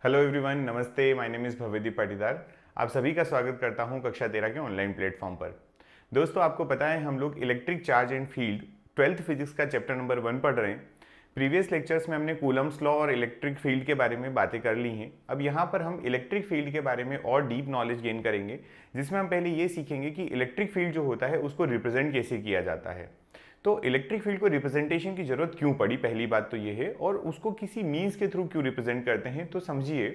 Hello everyone, नमस्ते। My name is Bhavedeep Patidar. आप सभी का स्वागत करता हूं कक्षा 13 के ऑनलाइन प्लेटफॉर्म पर। दोस्तों, आपको पता है हम लोग electric charge and field 12th physics का चैप्टर नंबर 1 पढ़ रहे हैं। प्रीवियस लेक्चर्स में हमने कूलम्स लॉ और इलेक्ट्रिक फील्ड के बारे में बातें कर ली हैं। अब यहाँ पर हम इलेक्ट्रिक फील्ड के बारे में और डीप नॉलेज गेन करेंगे, जिसमें हम पहले ये सीखेंगे कि इलेक्ट्रिक फील्ड जो होता है उसको रिप्रेजेंट कैसे किया जाता है। तो इलेक्ट्रिक फील्ड को रिप्रेजेंटेशन की जरूरत क्यों पड़ी, पहली बात तो ये है, और उसको किसी मीन्स के थ्रू क्यों रिप्रेजेंट करते हैं। तो समझिए,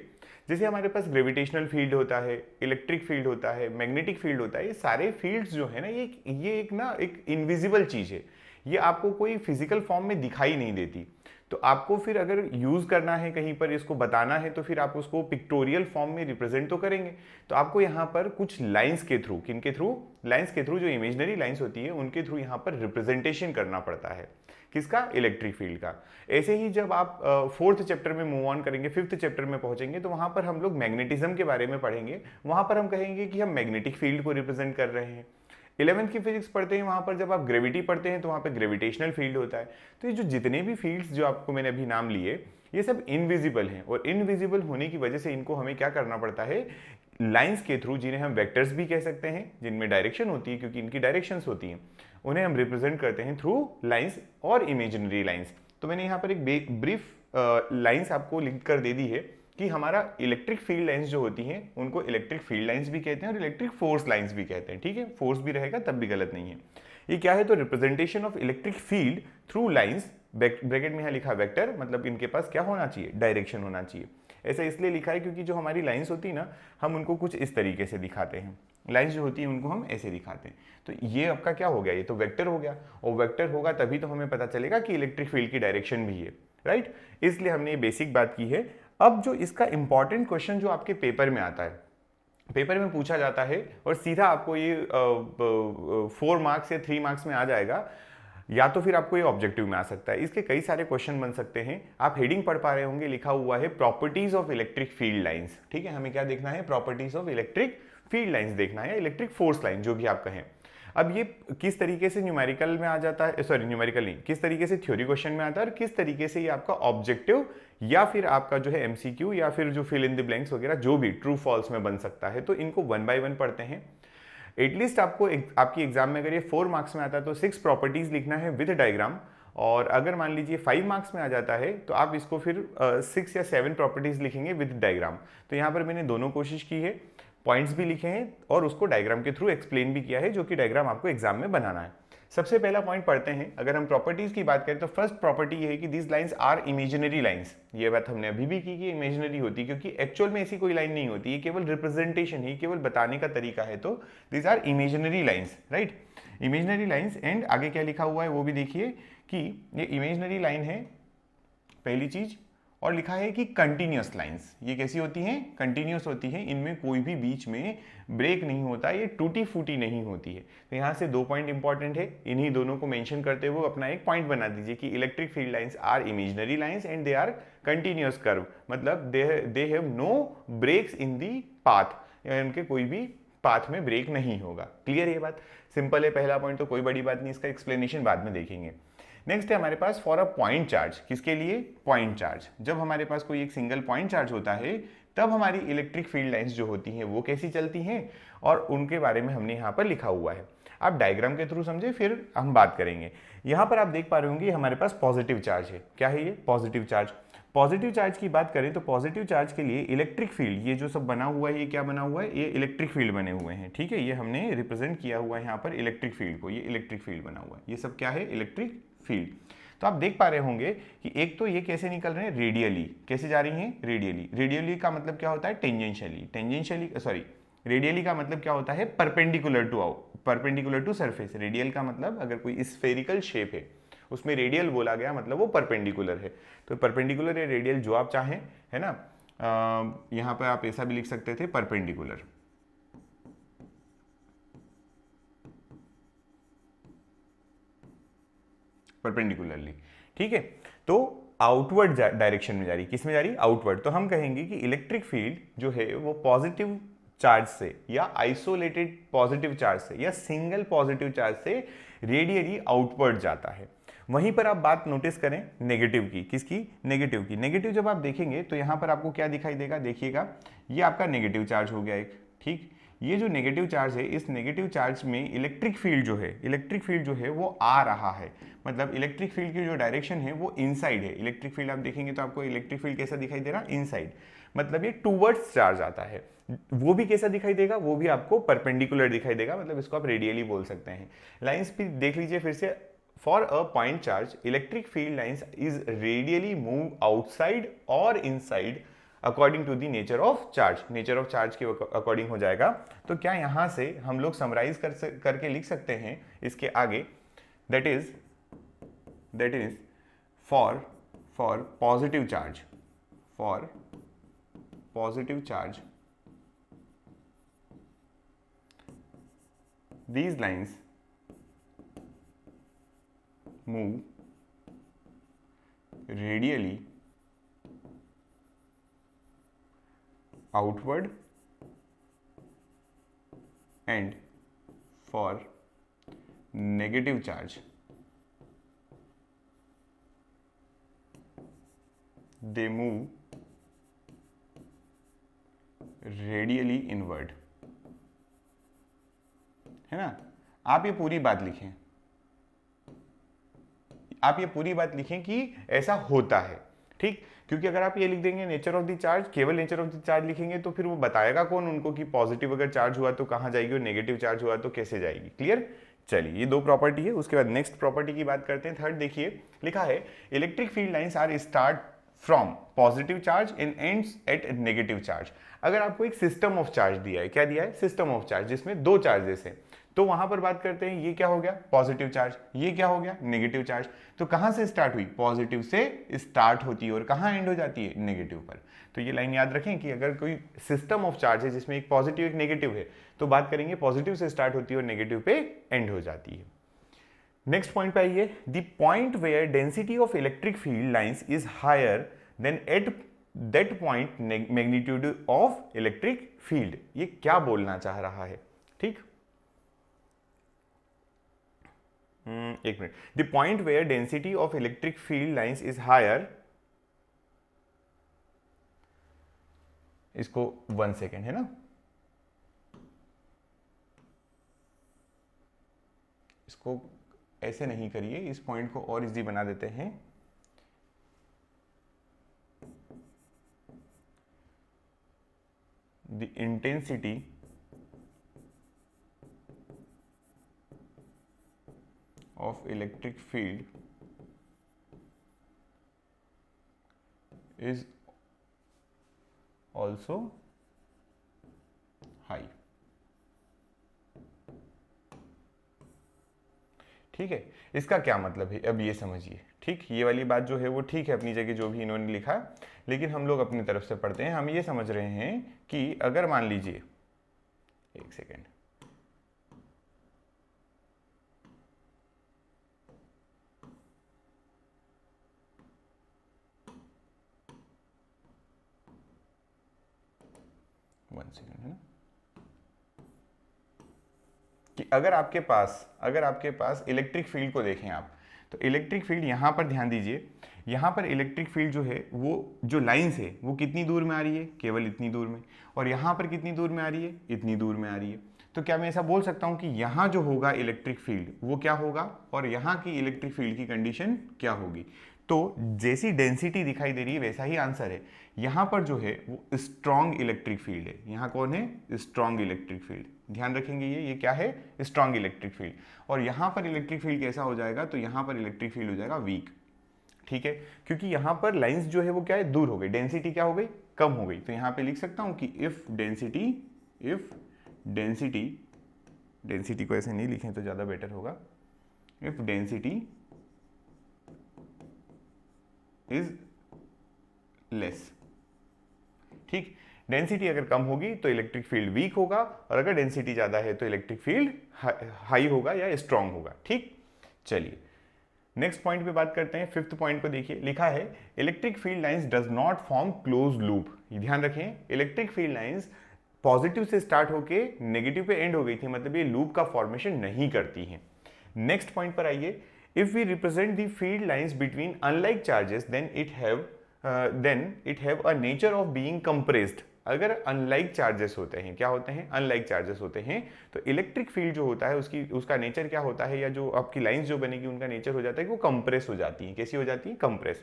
जैसे हमारे पास ग्रेविटेशनल फील्ड होता है, इलेक्ट्रिक फील्ड होता है, मैग्नेटिक फील्ड होता है, ये सारे फील्ड्स जो है ना, ये एक इनविजिबल चीज है। ये आपको कोई फिजिकल फॉर्म में दिखाई नहीं देती। तो आपको फिर अगर यूज करना है, कहीं पर इसको बताना है, तो फिर आप उसको पिक्टोरियल फॉर्म में रिप्रेजेंट तो करेंगे। तो आपको यहाँ पर कुछ लाइंस के थ्रू, किनके थ्रू, लाइंस के थ्रू, जो इमेजिनरी लाइंस होती है उनके थ्रू यहाँ पर रिप्रेजेंटेशन करना पड़ता है। किसका? इलेक्ट्रिक फील्ड का। ऐसे ही जब आप 4th चैप्टर में मूव ऑन करेंगे, 5th चैप्टर में पहुंचेंगे, तो वहां पर हम लोग मैग्नेटिज्म के बारे में पढ़ेंगे। वहां पर हम कहेंगे कि हम मैग्नेटिक फील्ड को रिप्रेजेंट कर रहे हैं। 11th की फिजिक्स पढ़ते हैं, वहां पर जब आप ग्रेविटी पढ़ते हैं तो वहां पर ग्रेविटेशनल फील्ड होता है। तो ये जो जितने भी फील्ड्स जो आपको मैंने अभी नाम लिए, ये सब इनविजिबल हैं, और इनविजिबल होने की वजह से इनको हमें क्या करना पड़ता है, लाइंस के थ्रू, जिन्हें हम वेक्टर्स भी कह सकते हैं, जिनमें डायरेक्शन होती है क्योंकि इनकी डायरेक्शंस होती हैं, उन्हें हम रिप्रेजेंट करते हैं थ्रू लाइंस और इमेजिनरी लाइंस। तो मैंने यहाँ पर एक ब्रीफ लाइंस आपको लिख कर दे दी है कि हमारा इलेक्ट्रिक फील्ड लाइंस जो होती हैं उनको इलेक्ट्रिक फील्ड लाइंस भी कहते हैं और इलेक्ट्रिक फोर्स लाइंस भी कहते हैं। ठीक है, फोर्स भी रहेगा तब भी गलत नहीं है। ये क्या है? तो representation of electric field through lines, bracket में यहाँ लिखा वेक्टर, मतलब इनके पास क्या होना चाहिए, डायरेक्शन होना चाहिए। ऐसा इसलिए लिखा है क्योंकि जो हमारी लाइंस होती है ना, हम उनको कुछ इस तरीके से दिखाते हैं। लाइंस जो होती है उनको हम ऐसे दिखाते हैं। तो ये आपका क्या हो गया, ये तो वेक्टर हो गया, और वेक्टर होगा तभी तो हमें पता चलेगा कि इलेक्ट्रिक फील्ड की डायरेक्शन भी है, राइट। इसलिए हमने ये बेसिक बात की है। अब जो इसका इंपॉर्टेंट क्वेश्चन जो आपके पेपर में आता है, पेपर में पूछा जाता है, और सीधा आपको ये 4 मार्क्स या 3 मार्क्स में आ जाएगा, या तो फिर आपको ये ऑब्जेक्टिव में आ सकता है। इसके कई सारे क्वेश्चन बन सकते हैं। आप हेडिंग पढ़ पा रहे होंगे, लिखा हुआ है properties of electric field lines. ठीक है, हमें क्या देखना है, properties of electric field lines देखना है, इलेक्ट्रिक फोर्स लाइन, जो भी आप कहें। अब ये किस तरीके से न्यूमेरिकल में आ जाता है, सॉरी न्यूमेरिकल नहीं, किस तरीके से थ्योरी क्वेश्चन में आता है, और किस तरीके से ये आपका ऑब्जेक्टिव या फिर आपका जो है एमसीक्यू या फिर जो फिल इन द ब्लैंक्स वगैरह जो भी ट्रू फॉल्स में बन सकता है। तो इनको 1 बाय 1 पढ़ते हैं। एटलीस्ट आपको आपकी एग्जाम में अगर ये 4 मार्क्स में आता है तो 6 प्रॉपर्टीज लिखना है विद डायग्राम, और अगर मान लीजिए 5 मार्क्स में आ जाता है तो आप इसको फिर 6 या 7 प्रॉपर्टीज लिखेंगे विद डायग्राम। तो यहाँ पर मैंने दोनों कोशिश की है, पॉइंट्स भी लिखे हैं और उसको डायग्राम के थ्रू एक्सप्लेन भी किया है, जो कि डायग्राम आपको एग्जाम में बनाना है। सबसे पहला पॉइंट पढ़ते हैं। अगर हम प्रॉपर्टीज की बात करें तो फर्स्ट प्रॉपर्टी ये है कि these lines are imaginary lines. ये बात हमने अभी भी की कि इमेजिनरी होती है, क्योंकि एक्चुअल में ऐसी कोई लाइन नहीं होती, ये केवल रिप्रेजेंटेशन ही, केवल बताने का तरीका है। तो these are imaginary lines, right, imaginary lines. And आगे क्या लिखा हुआ है वो भी देखिए कि ये इमेजिनरी लाइन है, पहली चीज, और लिखा है कि कंटिन्यूअस लाइंस। ये कैसी होती हैं? कंटिन्यूअस होती है, इनमें कोई भी बीच में ब्रेक नहीं होता, ये टूटी फूटी नहीं होती है। तो यहाँ से 2 पॉइंट इंपॉर्टेंट है, इन्हीं दोनों को मेंशन करते हुए अपना एक पॉइंट बना दीजिए कि electric field lines are imaginary lines and they are continuous curve, मतलब they have no breaks in the path, उनके कोई भी पाथ में ब्रेक नहीं होगा। क्लियर? ये बात सिंपल है, पहला पॉइंट तो कोई बड़ी बात नहीं, इसका एक्सप्लेनेशन बाद में देखेंगे। नेक्स्ट है हमारे पास फॉर अ पॉइंट चार्ज। किसके लिए? Point charge. जब हमारे पास कोई एक सिंगल पॉइंट चार्ज होता है तब हमारी इलेक्ट्रिक फील्ड लाइंस जो होती हैं वो कैसी चलती हैं, और उनके बारे में हमने यहाँ पर लिखा हुआ है। आप डायग्राम के थ्रू समझे, फिर हम बात करेंगे। यहाँ पर आप देख पा रहे होंगे हमारे पास पॉजिटिव चार्ज है। क्या है ये? Positive charge. पॉजिटिव चार्ज की बात करें तो पॉजिटिव चार्ज के लिए इलेक्ट्रिक फील्ड, ये जो सब बना हुआ है, ये क्या बना हुआ है, ये इलेक्ट्रिक फील्ड बने हुए हैं। ठीक है, ये हमने रिप्रेजेंट किया हुआ है यहाँ पर इलेक्ट्रिक फील्ड को, ये इलेक्ट्रिक फील्ड बना हुआ है। ये सब क्या है? Electric field. तो आप देख पा रहे होंगे कि एक तो ये कैसे निकल रहे हैं, रेडियली। कैसे जा रही हैं? रेडियली। रेडियली का मतलब क्या होता है? टेंजेंशियली। टेंजेंशियली, सॉरी, रेडियली का मतलब क्या होता है? Perpendicular to surface. रेडियल का मतलब अगर कोई स्फेरिकल शेप है उसमें रेडियल बोला गया, मतलब वो परपेंडिकुलर है। तो परपेंडिकुलर या रेडियल जो आप चाहें, है ना। यहां पर आप ऐसा भी लिख सकते थे, परपेंडिकुलर। परपेंडिकुलरली, ठीक है। तो आउटवर्ड डायरेक्शन में जा रही, किस में जा रही? आउटवर्ड। तो हम कहेंगे कि इलेक्ट्रिक फील्ड जो है वो पॉजिटिव चार्ज से, या आइसोलेटेड पॉजिटिव चार्ज से, या सिंगल पॉजिटिव चार्ज से रेडियली आउटवर्ड जाता है। वहीं पर आप बात नोटिस करें नेगेटिव की, किसकी, नेगेटिव की। नेगेटिव जब आप देखेंगे तो यहां पर आपको क्या दिखाई देगा, देखिएगा ये आपका नेगेटिव चार्ज हो गया एक, ठीक। ये जो नेगेटिव चार्ज है, इस नेगेटिव चार्ज में इलेक्ट्रिक फील्ड जो है, इलेक्ट्रिक फील्ड जो है वो आ रहा है, मतलब इलेक्ट्रिक फील्ड की जो डायरेक्शन है वो इनसाइड है। इलेक्ट्रिक फील्ड आप देखेंगे तो आपको इलेक्ट्रिक फील्ड कैसा दिखाई दे रहा है, इनसाइड, मतलब ये टूवर्ड्स चार्ज आता है। वो भी कैसा दिखाई देगा, वो भी आपको परपेंडिकुलर दिखाई देगा, मतलब इसको आप रेडियली बोल सकते हैं। लाइंस भी देख लीजिए फिर से, for a point charge electric field lines is radially move outside और inside according to the nature of charge. Nature of charge के अकॉर्डिंग हो जाएगा। तो क्या यहां से हम लोग समराइज करके लिख सकते हैं इसके आगे, that is for positive charge, for positive charge these lines move radially outward and for negative charge they move radially inward, है ना। आप ये पूरी बात लिखें, आप ये पूरी बात लिखें कि ऐसा होता है, ठीक। क्योंकि अगर आप ये लिख देंगे नेचर ऑफ द चार्ज, केवल नेचर ऑफ द चार्ज लिखेंगे तो फिर वो बताएगा कौन उनको कि पॉजिटिव अगर चार्ज हुआ तो कहां जाएगी और नेगेटिव चार्ज हुआ तो कैसे जाएगी। क्लियर। चलिए, ये दो प्रॉपर्टी है। उसके बाद नेक्स्ट प्रॉपर्टी की बात करते हैं। थर्ड देखिए, लिखा है electric field lines are start from positive charge and ends at negative charge. अगर आपको एक सिस्टम ऑफ चार्ज दिया है, क्या दिया है, सिस्टम ऑफ चार्ज, जिसमें दो चार्जेस हैं, तो वहां पर बात करते हैं, ये क्या हो गया, पॉजिटिव चार्ज, ये क्या हो गया, नेगेटिव चार्ज। तो कहां से स्टार्ट हुई, पॉजिटिव से स्टार्ट होती है और कहां एंड हो जाती है, नेगेटिव पर। तो ये लाइन याद रखें कि अगर कोई सिस्टम ऑफ चार्ज है जिसमें एक पॉजिटिव एक नेगेटिव है, तो बात करेंगे पॉजिटिव से स्टार्ट होती है और नेगेटिव पे एंड हो जाती है। नेक्स्ट पॉइंट पे आइए, the point where density of electric field lines is higher than at that point magnitude of electric field. ये क्या बोलना चाह रहा है, ठीक। एक minute, the point where density of electric field lines is higher, इसको 1 सेकेंड, है ना, इसको ऐसे नहीं करिए, इस पॉइंट को और इजी बना देते हैं। The intensity of electric field is also high, ठीक है। इसका क्या मतलब है, अब ये समझिए, ठीक। ये वाली बात जो है वो ठीक है अपनी जगह, जो भी इन्होंने लिखा, लेकिन हम लोग अपनी तरफ से पढ़ते हैं। हम ये समझ रहे हैं कि अगर मान लीजिए, एक सेकेंड, है ना, कि अगर आपके पास इलेक्ट्रिक फील्ड को देखें आप, तो इलेक्ट्रिक फील्ड यहां पर ध्यान दीजिए, यहां पर इलेक्ट्रिक फील्ड जो है वो जो लाइंस है वो कितनी दूर में आ रही है, केवल इतनी दूर में, और यहां पर कितनी दूर में आ रही है, इतनी दूर में आ रही है। तो क्या मैं ऐसा बोल सकता हूं कि यहां जो होगा इलेक्ट्रिक फील्ड वो क्या होगा और यहां की इलेक्ट्रिक फील्ड की कंडीशन क्या होगी। तो जैसी डेंसिटी दिखाई दे रही है वैसा ही आंसर है। यहां पर जो है वो स्ट्रॉन्ग इलेक्ट्रिक फील्ड है, यहां कौन है, स्ट्रॉन्ग इलेक्ट्रिक फील्ड, ध्यान रखेंगे ये क्या है, स्ट्रॉन्ग इलेक्ट्रिक फील्ड। और यहां पर इलेक्ट्रिक फील्ड कैसा हो जाएगा, तो यहां पर इलेक्ट्रिक फील्ड हो जाएगा वीक, ठीक है, क्योंकि यहां पर लाइंस जो है वो क्या है, दूर हो गई, डेंसिटी क्या हो गई, कम हो गई। तो यहां पे लिख सकता हूं कि इफ डेंसिटी को ऐसे नहीं लिखें तो ज्यादा बेटर होगा, इफ डेंसिटी इज लेस, ठीक। डेंसिटी अगर कम होगी तो इलेक्ट्रिक फील्ड वीक होगा, और अगर डेंसिटी ज्यादा है तो इलेक्ट्रिक फील्ड हाई होगा या स्ट्रांग होगा, ठीक। चलिए नेक्स्ट पॉइंट पे बात करते हैं। फिफ्थ पॉइंट को देखिए, लिखा है electric field lines does not form close loop. ध्यान रखें, इलेक्ट्रिक फील्ड लाइंस पॉजिटिव से स्टार्ट होके नेगेटिव पे एंड हो गई थी, मतलब ये लूप का फॉर्मेशन नहीं करती हैं। नेक्स्ट पॉइंट पर आइए, if we represent the field lines between unlike charges then it have a nature of being compressed। अगर अनलाइक चार्जेस होते हैं, क्या होते हैं, अनलाइक चार्जेस होते हैं, तो इलेक्ट्रिक फील्ड जो होता है उसका नेचर क्या होता है, या जो आपकी लाइंस जो बनेगी उनका नेचर हो जाता है कि वो कंप्रेस हो जाती हैं। कैसी हो जाती है, कंप्रेस।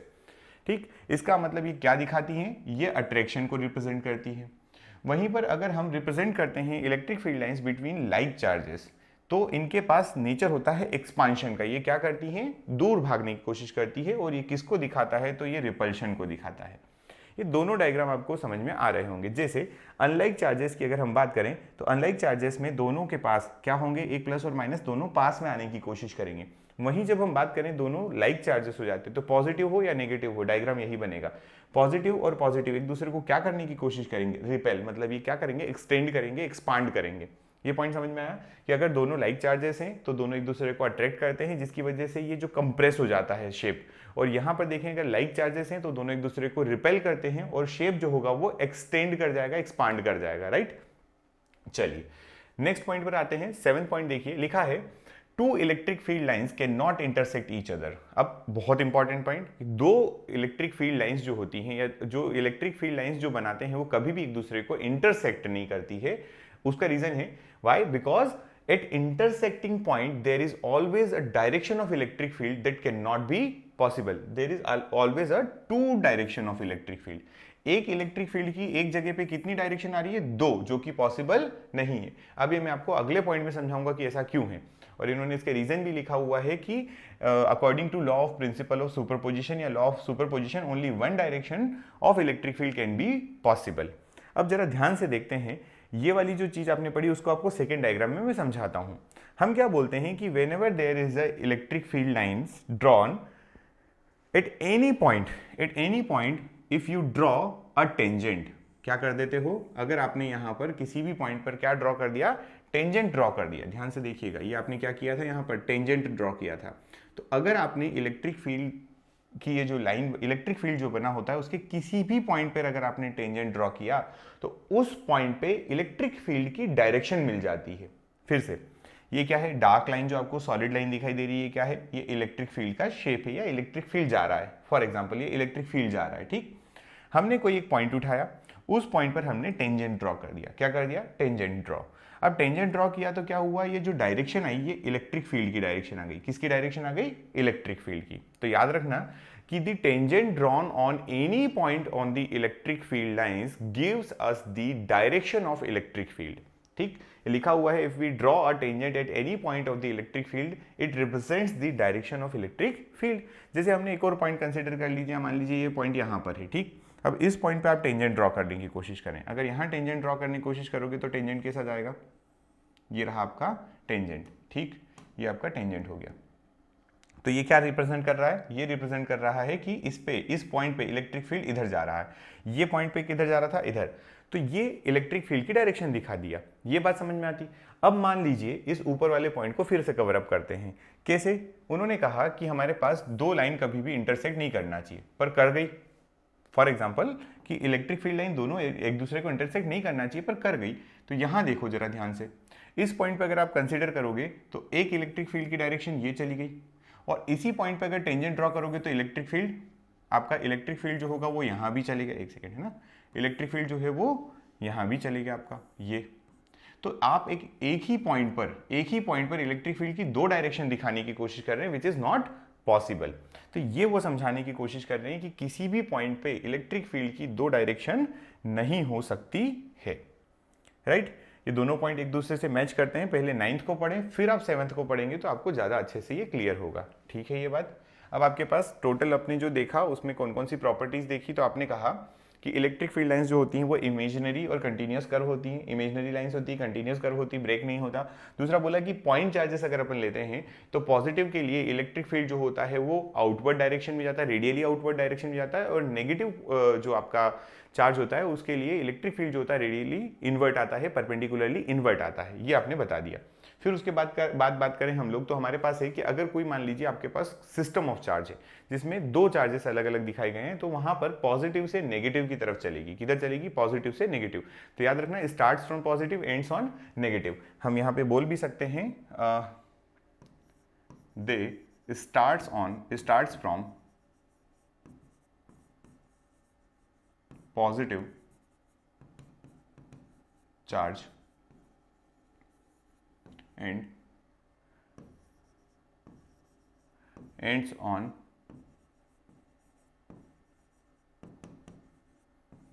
ठीक, इसका मतलब ये क्या दिखाती हैं, ये अट्रैक्शन को रिप्रेजेंट करती है। वहीं पर अगर हम रिप्रेजेंट करते हैं electric field lines between like charges, तो इनके पास नेचर होता है एक्सपांशन का। ये क्या करती हैं, दूर भागने की कोशिश करती है, और ये किसको दिखाता है, तो ये रिपल्शन को दिखाता है। ये दोनों डायग्राम आपको समझ में आ रहे होंगे। जैसे अनलाइक चार्जेस की अगर हम बात करें तो अनलाइक चार्जेस में दोनों के पास क्या होंगे, एक प्लस और माइनस दोनों पास में आने की कोशिश करेंगे। वहीं जब हम बात करें दोनों लाइक चार्जेस हो जाते हैं, तो पॉजिटिव हो या नेगेटिव हो, डायग्राम यही बनेगा। पॉजिटिव और पॉजिटिव एक दूसरे को क्या करने की कोशिश करेंगे, रिपेल, मतलब ये क्या करेंगे, एक्सटेंड करेंगे, एक्सपांड करेंगे। ये पॉइंट समझ में आया कि अगर दोनों लाइक चार्जेस हैं तो दोनों एक दूसरे को अट्रैक्ट करते हैं, जिसकी वजह से ये जो कंप्रेस हो जाता है शेप। और यहाँ पर देखें अगर लाइक चार्जेस हैं तो दोनों एक दूसरे को रिपेल करते हैं, और शेप जो होगा वो एक्सटेंड कर जाएगा, एक्सपांड कर जाएगा, राइट। चलिए नेक्स्ट पॉइंट पर आते हैं। 7th पॉइंट देखिए, लिखा है two electric field lines can not intersect each other. अब बहुत इंपॉर्टेंट पॉइंट, दो इलेक्ट्रिक फील्ड लाइंस जो होती हैं, या जो इलेक्ट्रिक फील्ड लाइंस जो बनाते हैं, वो कभी भी एक दूसरे को इंटरसेक्ट नहीं करती है। उसका रीजन है why, because at intersecting point there is always a direction of electric field that cannot be possible. There is always a two direction of electric field. एक इलेक्ट्रिक फील्ड की एक जगह पे कितनी डायरेक्शन आ रही है, दो, जो कि पॉसिबल नहीं है। अब ये मैं आपको अगले पॉइंट में समझाऊंगा कि ऐसा क्यों है, और इन्होंने इसके रीजन भी लिखा हुआ है कि according to law of principle of superposition या law of superposition only one direction of electric field can be possible. अब जरा ध्यान से देखते हैं, ये वाली जो चीज आपने पढ़ी उसको आपको सेकेंड डायग्राम में मैं समझाता हूं। हम क्या बोलते हैं कि whenever there is a electric field lines drawn at any point if you draw a tangent, क्या कर देते हो, अगर आपने यहां पर किसी भी पॉइंट पर क्या ड्रॉ कर दिया, टेंजेंट ड्रॉ कर दिया। ध्यान से देखिएगा, ये आपने क्या किया था, यहां पर टेंजेंट ड्रॉ किया था। तो अगर आपने इलेक्ट्रिक फील्ड कि ये जो लाइन, इलेक्ट्रिक फील्ड जो बना होता है, उसके किसी भी पॉइंट पर अगर आपने टेंजेंट ड्रॉ किया तो उस पॉइंट पे इलेक्ट्रिक फील्ड की डायरेक्शन मिल जाती है। फिर से ये क्या है, डार्क लाइन जो आपको सॉलिड लाइन दिखाई दे रही है, क्या है, ये इलेक्ट्रिक फील्ड का शेप है, या इलेक्ट्रिक फील्ड जा रहा है। फॉर एग्जाम्पल ये इलेक्ट्रिक फील्ड जा रहा है, ठीक। हमने कोई एक पॉइंट उठाया, उस पॉइंट पर हमने टेंजेंट ड्रॉ कर दिया। क्या कर दिया, टेंजेंट ड्रॉ। अब टेंजेंट ड्रॉ किया तो क्या हुआ, ये जो डायरेक्शन आई ये इलेक्ट्रिक फील्ड की डायरेक्शन आ गई। किसकी डायरेक्शन आ गई, इलेक्ट्रिक फील्ड की। तो याद रखना कि the tangent drawn on any point on the electric field lines gives us the direction of electric field। ठीक, लिखा हुआ है if we draw a tangent at any point of the electric field it represents the direction of electric field। जैसे हमने एक और point consider कर लीजिए, मान लीजिए ये पॉइंट यहाँ पर है, ठीक। अब इस पॉइंट पे आप टेंजेंट ड्रॉ करने की कोशिश करें। अगर यहाँ टेंजेंट ड्रॉ करने की कोशिश करोगे तो टेंजेंट कैसा जाएगा, ये रहा आपका टेंजेंट, ठीक, ये आपका टेंजेंट हो गया। तो ये क्या रिप्रेजेंट कर रहा है, ये रिप्रेजेंट कर रहा है कि इस पॉइंट पे इलेक्ट्रिक फील्ड इधर जा रहा है। ये पॉइंट पे किधर जा रहा था, इधर। तो ये इलेक्ट्रिक फील्ड की डायरेक्शन दिखा दिया। ये बात समझ में आती। अब मान लीजिए इस ऊपर वाले पॉइंट को फिर से कवर अप करते हैं। कैसे, उन्होंने कहा कि हमारे पास दो लाइन कभी भी इंटरसेक्ट नहीं करना चाहिए, पर कर गई। फॉर एग्जाम्पल कि इलेक्ट्रिक फील्ड लाइन दोनों एक दूसरे को इंटरसेक्ट नहीं करना चाहिए, पर कर गई। तो यहां देखो जरा ध्यान से, इस पॉइंट पर अगर आप कंसिडर करोगे तो एक इलेक्ट्रिक फील्ड की डायरेक्शन ये चली गई, और इसी पॉइंट पे अगर टेंजेंट ड्रॉ करोगे तो इलेक्ट्रिक फील्ड जो होगा वो यहां भी चलेगा। एक सेकेंड, है ना, इलेक्ट्रिक फील्ड जो है वो यहां भी चलेगा आपका ये। तो आप एक ही पॉइंट पर इलेक्ट्रिक फील्ड की दो डायरेक्शन दिखाने की कोशिश कर रहे हैं, विच इज नॉट पॉसिबल। तो ये वो समझाने की कोशिश कर रहे हैं कि किसी भी पॉइंट पे इलेक्ट्रिक फील्ड की दो डायरेक्शन नहीं हो सकती है, राइट। ये दोनों पॉइंट एक दूसरे से मैच करते हैं। पहले 9th को पढ़ें, फिर आप 7th को पढ़ेंगे तो आपको ज़्यादा अच्छे से ये क्लियर होगा, ठीक है। ये बात, अब आपके पास टोटल अपने जो देखा उसमें कौन कौन सी प्रॉपर्टीज देखी, तो आपने कहा कि इलेक्ट्रिक फील्ड लाइंस जो होती हैं वो इमेजिनरी और कंटिन्यूस कर्व होती हैं। इमेजिनरी लाइंस होती है, कंटिन्यूस कर्व होती है, ब्रेक नहीं होता। दूसरा बोला कि पॉइंट चार्जेस अगर अपन लेते हैं तो पॉजिटिव के लिए इलेक्ट्रिक फील्ड जो होता है वो आउटवर्ड डायरेक्शन में जाता है, रेडियली आउटवर्ड डायरेक्शन में जाता है, और नेगेटिव जो आपका चार्ज होता है उसके लिए इलेक्ट्रिक फील्ड जो होता है रेडियली इन्वर्ट आता है, परपेंडिकुलरली इन्वर्ट आता है। ये आपने बता दिया। फिर उसके बाद बात करें हम लोग, तो हमारे पास है कि अगर कोई मान लीजिए आपके पास सिस्टम ऑफ चार्ज है जिसमें दो चार्जेस अलग अलग दिखाए गए हैं, तो वहां पर पॉजिटिव से नेगेटिव की तरफ चलेगी। किधर चलेगी, पॉजिटिव से नेगेटिव। तो याद रखना, starts from positive, ends on negative. हम यहाँ पे बोल भी सकते हैं दे starts from positive charge and ends on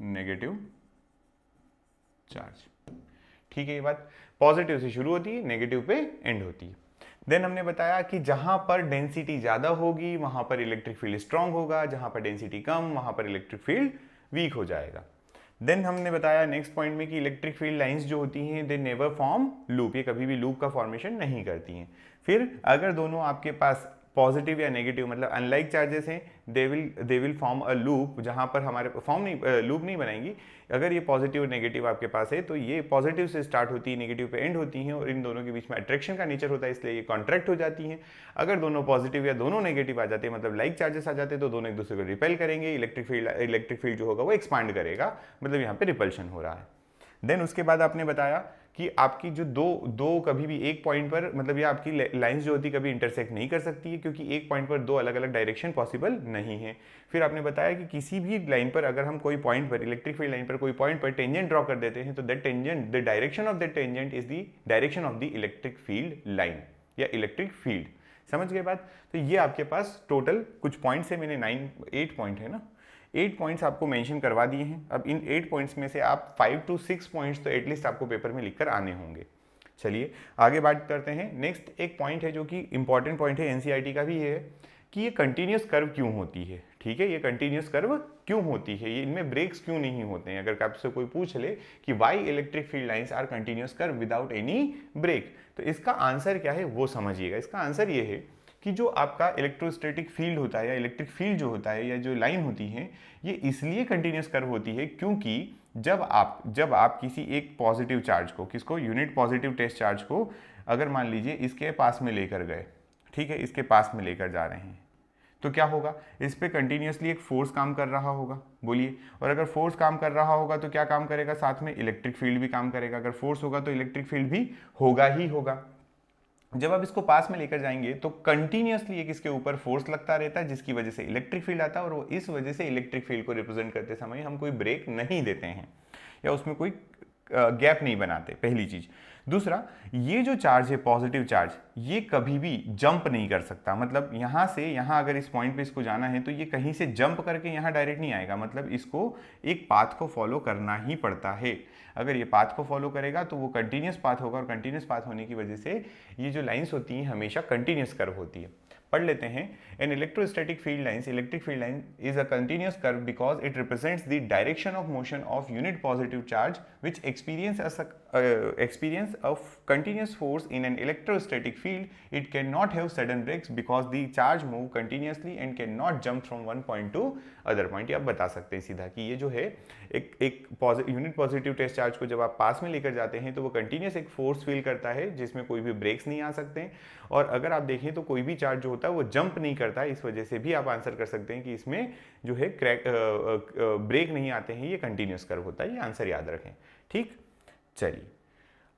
negative charge. ठीक है, ये बात पॉजिटिव से शुरू होती है, नेगेटिव पे एंड होती है। देन हमने बताया कि जहां पर डेंसिटी ज्यादा होगी वहां पर इलेक्ट्रिक फील्ड स्ट्रांग होगा, जहां पर डेंसिटी कम वहां पर इलेक्ट्रिक फील्ड वीक हो जाएगा। देन हमने बताया नेक्स्ट पॉइंट में कि इलेक्ट्रिक फील्ड लाइंस जो होती हैं दे नेवर फॉर्म लूप, ये कभी भी लूप का फॉर्मेशन नहीं करती हैं। फिर अगर दोनों आपके पास पॉजिटिव या नेगेटिव मतलब अनलाइक चार्जेस हैं, they will form a loop, जहां पर हमारे लूप नहीं बनाएंगी। अगर ये पॉजिटिव और नेगेटिव आपके पास है तो ये पॉजिटिव से स्टार्ट होती है, नेगेटिव पे एंड होती हैं और इन दोनों के बीच में अट्रैक्शन का नेचर होता है, इसलिए ये कॉन्ट्रैक्ट हो जाती हैं। अगर दोनों पॉजिटिव या दोनों नेगेटिव आ जाते हैं मतलब लाइक चार्जेस आ जाते हैं तो दोनों एक दूसरे को रिपेल करेंगे, इलेक्ट्रिक फील्ड जो होगा वो एक्सपांड करेगा, मतलब यहाँ पे रिपल्शन हो रहा है। देन उसके बाद आपने बताया कि आपकी जो दो कभी भी एक पॉइंट पर मतलब ये आपकी लाइंस जो होती कभी इंटरसेक्ट नहीं कर सकती है क्योंकि एक पॉइंट पर दो अलग अलग डायरेक्शन पॉसिबल नहीं है। फिर आपने बताया कि किसी भी लाइन पर अगर हम कोई पॉइंट पर इलेक्ट्रिक फील्ड लाइन पर कोई पॉइंट पर टेंजेंट ड्रॉ कर देते हैं तो that tangent, the direction of that tangent is the direction of the electric field line या इलेक्ट्रिक फील्ड। समझ गए बात? तो ये आपके पास टोटल कुछ पॉइंट्स है, मैंने 8 पॉइंट है ना, 8 पॉइंट्स आपको मेंशन करवा दिए हैं। अब इन 8 पॉइंट्स में से आप 5 to 6 पॉइंट्स तो एटलीस्ट आपको पेपर में लिखकर आने होंगे। चलिए आगे बात करते हैं। नेक्स्ट एक पॉइंट है जो कि इंपॉर्टेंट पॉइंट है, एनसीईआरटी का भी है कि ये कंटिन्यूस कर्व क्यों होती है। ठीक है, ये कंटिन्यूस कर्व क्यों होती है, ये इनमें ब्रेक्स क्यों नहीं होते हैं। अगर आपसे कोई पूछ ले कि why electric field lines are continuous curve without any break, तो इसका आंसर क्या है वो समझिएगा। इसका आंसर ये है कि जो आपका इलेक्ट्रोस्टैटिक फील्ड होता है या इलेक्ट्रिक फील्ड जो होता है या जो लाइन होती है ये इसलिए कंटिन्यूस कर्व होती है क्योंकि जब आप किसी एक पॉजिटिव चार्ज को, किसको, यूनिट पॉजिटिव टेस्ट चार्ज को अगर मान लीजिए इसके पास में लेकर गए, ठीक है, इसके पास में लेकर जा रहे हैं तो क्या होगा, इस पे कंटिन्यूसली एक फोर्स काम कर रहा होगा, बोलिए। और अगर फोर्स काम कर रहा होगा तो क्या काम करेगा, साथ में इलेक्ट्रिक फील्ड भी काम करेगा। अगर फोर्स होगा तो इलेक्ट्रिक फील्ड भी होगा ही होगा। जब आप इसको पास में लेकर जाएंगे तो कंटिन्यूसली एक इसके ऊपर फोर्स लगता रहता है जिसकी वजह से इलेक्ट्रिक फील्ड आता है और वो इस वजह से इलेक्ट्रिक फील्ड को रिप्रेजेंट करते समय हम कोई ब्रेक नहीं देते हैं या उसमें कोई गैप नहीं बनाते, पहली चीज। दूसरा, ये जो चार्ज है पॉजिटिव चार्ज, ये कभी भी जंप नहीं कर सकता। मतलब यहां से यहां अगर इस पॉइंट पे इसको जाना है तो ये कहीं से जंप करके यहां डायरेक्ट नहीं आएगा, मतलब इसको एक पाथ को फॉलो करना ही पड़ता है। अगर ये पाथ को फॉलो करेगा तो वो कंटिन्यूस पाथ होगा और कंटिन्यूस पाथ होने की वजह से ये जो लाइंस होती हैं हमेशा कंटिन्यूस कर्व होती है। पढ़ लेते हैं। An electrostatic field lines, electric field line is a continuous curve because it represents the direction of motion of unit positive charge which experience of continuous force in an electrostatic field. It cannot have sudden breaks because the charge move continuously and cannot jump from one point to other point। ये आप बता सकते हैं सीधा कि ये जो है एक यूनिट पॉजिटिव टेस्ट चार्ज को जब आप पास में लेकर जाते हैं तो वो कंटिन्यूस एक फोर्स फील करता है जिसमें कोई भी ब्रेक्स नहीं आ सकते हैं। और अगर आप देखें तो कोई भी चार्ज जो होता है वो जंप नहीं करता है, इस वजह से भी आप आंसर कर सकते हैं कि इसमें जो है ब्रेक नहीं आते हैं, ये कंटिन्यूस कर्व होता है। ये आंसर याद रखें, ठीक। चलिए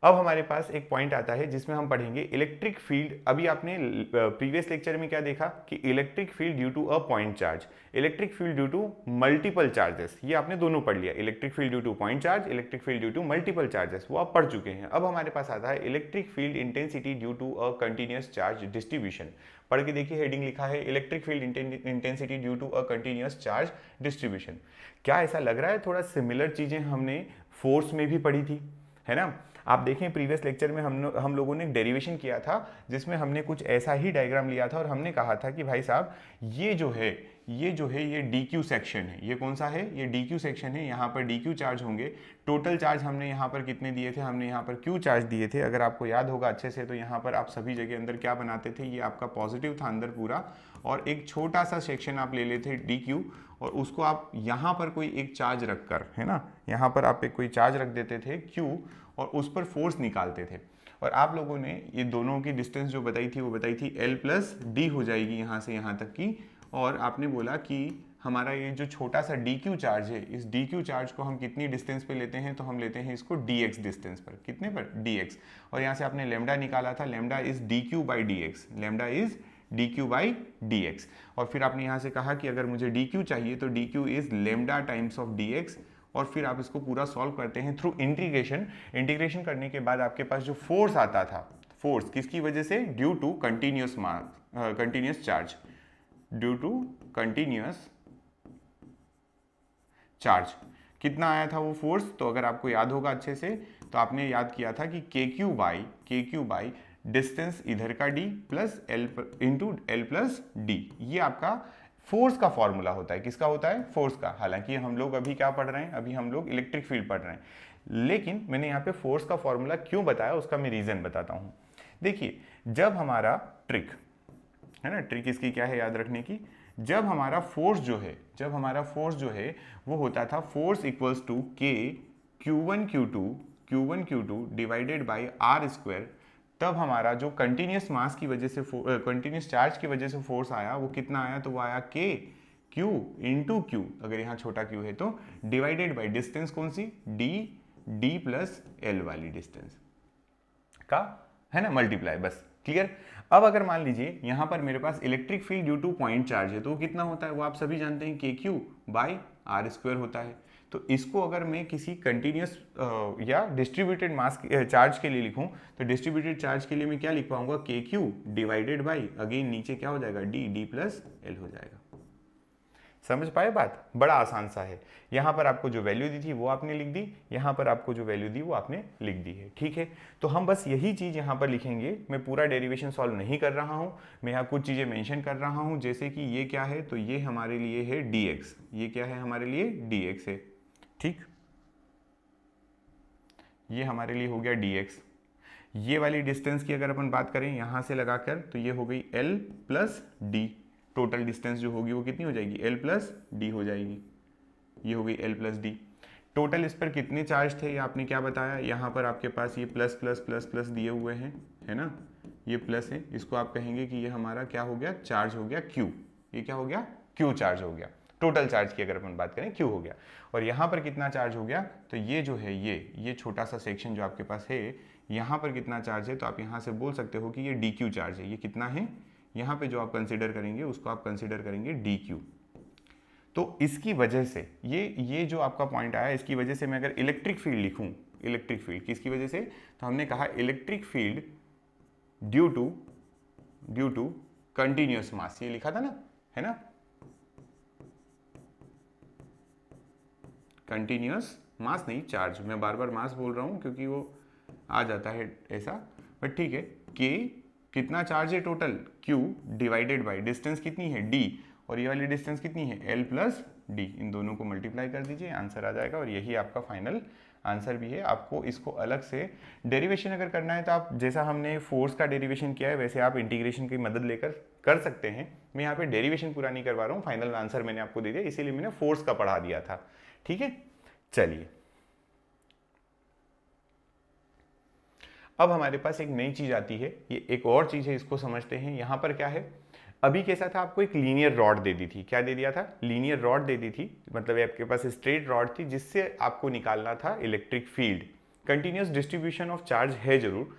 अब हमारे पास एक पॉइंट आता है जिसमें हम पढ़ेंगे इलेक्ट्रिक फील्ड। अभी आपने प्रीवियस लेक्चर में क्या देखा कि electric field due to a point charge, electric field due to multiple charges, ये आपने दोनों पढ़ लिया। Electric field due to point charge, electric field due to multiple charges, वो आप पढ़ चुके हैं। अब हमारे पास आता है electric field intensity due to a continuous charge distribution. पढ़ के देखिए, हेडिंग लिखा है electric field intensity due to a continuous charge distribution. क्या ऐसा लग रहा है थोड़ा सिमिलर चीजें हमने फोर्स में भी पढ़ी थी, है ना। आप देखें प्रीवियस लेक्चर में हम लोगों ने डेरिवेशन किया था जिसमें हमने कुछ ऐसा ही डायग्राम लिया था और हमने कहा था कि भाई साहब ये जो है ये DQ सेक्शन है। ये कौन सा है, ये DQ सेक्शन है। यहाँ पर DQ चार्ज होंगे। टोटल चार्ज हमने यहाँ पर कितने दिए थे, हमने यहाँ पर Q चार्ज दिए थे। अगर आपको याद होगा अच्छे से तो यहाँ पर आप सभी जगह अंदर क्या बनाते थे, ये आपका पॉजिटिव था अंदर पूरा, और एक छोटा सा सेक्शन आप ले लेते DQ और उसको आप यहाँ पर कोई एक चार्ज रखकर, है ना, यहाँ पर आप एक कोई चार्ज रख देते थे Q और उस पर फोर्स निकालते थे। और आप लोगों ने ये दोनों की डिस्टेंस जो बताई थी वो बताई थी L प्लस D हो जाएगी यहाँ से यहाँ तक की। और आपने बोला कि हमारा ये जो छोटा सा DQ चार्ज है, इस DQ चार्ज को हम कितनी डिस्टेंस पे लेते हैं, तो हम लेते हैं इसको dx डिस्टेंस पर। कितने पर, dx। और यहाँ से आपने लेमडा निकाला था, lambda is DQ by dx, lambda is D Q by D x. और फिर आपने यहाँ से कहा कि अगर मुझे डी क्यू चाहिए तो D Q is lambda times of D x, और फिर आप इसको पूरा सॉल्व करते हैं थ्रू इंटीग्रेशन। इंटीग्रेशन करने के बाद आपके पास जो फोर्स आता था, फोर्स किसकी वजह से, due to continuous continuous charge, due to continuous charge, कितना आया था वो फोर्स, तो अगर आपको याद होगा अच्छे से तो आपने याद किया था कि के क्यू बाई डिस्टेंस इधर का d plus L into L plus D, ये आपका फोर्स का फॉर्मूला होता है। किसका होता है, फोर्स का। हालांकि हम लोग अभी क्या पढ़ रहे हैं, अभी हम लोग इलेक्ट्रिक फील्ड पढ़ रहे हैं, लेकिन मैंने यहाँ पे फोर्स का फॉर्मूला क्यों बताया उसका मैं रीजन बताता हूँ। देखिए, जब हमारा ट्रिक है ना, ट्रिक इसकी क्या है याद रखने की, जब हमारा फोर्स जो है वो होता था फोर्स इक्वल्स टू के Q1 Q2 divided by r square, तब हमारा जो कंटिन्यूस मास की वजह से कंटिन्यूस चार्ज की वजह से फोर्स आया वो कितना आया, तो वो आया के क्यू इंटू क्यू, अगर यहाँ छोटा क्यू है तो डिवाइडेड बाई डिस्टेंस कौन सी, डी प्लस एल वाली डिस्टेंस का है ना मल्टीप्लाई, बस क्लियर। अब अगर मान लीजिए यहाँ पर मेरे पास electric field due to point charge है तो वो कितना होता है, वो आप सभी जानते हैं के क्यू बाई आर स्क्वायर होता है। तो इसको अगर मैं किसी कंटिन्यूस या डिस्ट्रीब्यूटेड मास चार्ज के लिए लिखूं तो डिस्ट्रीब्यूटेड चार्ज के लिए मैं क्या लिख पाऊंगा, के क्यू डिवाइडेड बाई अगेन नीचे क्या हो जाएगा, डी प्लस एल हो जाएगा। समझ पाए बात, बड़ा आसान सा है। यहाँ पर आपको जो वैल्यू दी थी वो आपने लिख दी, यहाँ पर आपको जो वैल्यू दी वो आपने लिख दी है, ठीक है। तो हम बस यही चीज़ यहाँ पर लिखेंगे, मैं पूरा डेरिवेशन सॉल्व नहीं कर रहा हूँ, मैं यहाँ कुछ चीज़ें मेंशन कर रहा हूँ, जैसे कि ये क्या है, तो ये हमारे लिए है dx, ये क्या है हमारे लिए dx है, ठीक, ये हमारे लिए हो गया dx। ये वाली डिस्टेंस की अगर अपन बात करें यहाँ से लगाकर तो ये हो गई l plus D, total distance जो होगी वो कितनी हो जाएगी, l प्लस डी हो जाएगी, ये हो गई l प्लस डी। टोटल इस पर कितने चार्ज थे ये आपने क्या बताया, यहाँ पर आपके पास ये प्लस प्लस प्लस प्लस दिए हुए हैं, है ना, ये प्लस है, इसको आप कहेंगे कि ये हमारा क्या हो गया, चार्ज हो गया Q, ये क्या हो गया, Q चार्ज हो गया। टोटल चार्ज की अगर अपन बात करें Q हो गया। और यहाँ पर कितना चार्ज हो गया, तो ये जो है ये छोटा सा सेक्शन जो आपके पास है, यहाँ पर कितना चार्ज है, तो आप यहाँ से बोल सकते हो कि ये डी क्यू चार्ज है। ये कितना है, यहाँ पे जो आप कंसीडर करेंगे उसको आप कंसीडर करेंगे डी क्यू। तो इसकी वजह से ये जो आपका पॉइंट आया, इसकी वजह से मैं अगर इलेक्ट्रिक फील्ड लिखूं, इलेक्ट्रिक फील्ड किसकी वजह से, तो हमने कहा electric field due to continuous mass, ये लिखा था ना, है ना, कंटिन्यूअस मास नहीं चार्ज, मैं बार बार मास बोल रहा हूं क्योंकि वो आ जाता है ऐसा, बट ठीक है। के कितना चार्ज है total, Q divided by distance कितनी है D, और ये वाली डिस्टेंस कितनी है L प्लस डी, इन दोनों को मल्टीप्लाई कर दीजिए, आंसर आ जाएगा। और यही आपका फाइनल आंसर भी है। आपको इसको अलग से डेरिवेशन अगर करना है तो आप जैसा हमने फोर्स का डेरिवेशन किया है वैसे आप इंटीग्रेशन की मदद लेकर कर सकते हैं। मैं यहाँ पे डेरिवेशन पूरा नहीं करवा रहा हूँ, फाइनल आंसर मैंने आपको दे दिया, इसीलिए मैंने फोर्स का पढ़ा दिया था, ठीक है। चलिए, अब हमारे पास एक नई चीज आती है, ये एक और चीज है, इसको समझते हैं। यहाँ पर क्या है, अभी कैसा था, आपको एक लीनियर रॉड दे दी थी, क्या दे दिया था, लीनियर रॉड दे दी थी, मतलब आपके पास स्ट्रेट रॉड थी जिससे आपको निकालना था electric field. Continuous distribution of charge है जरूर,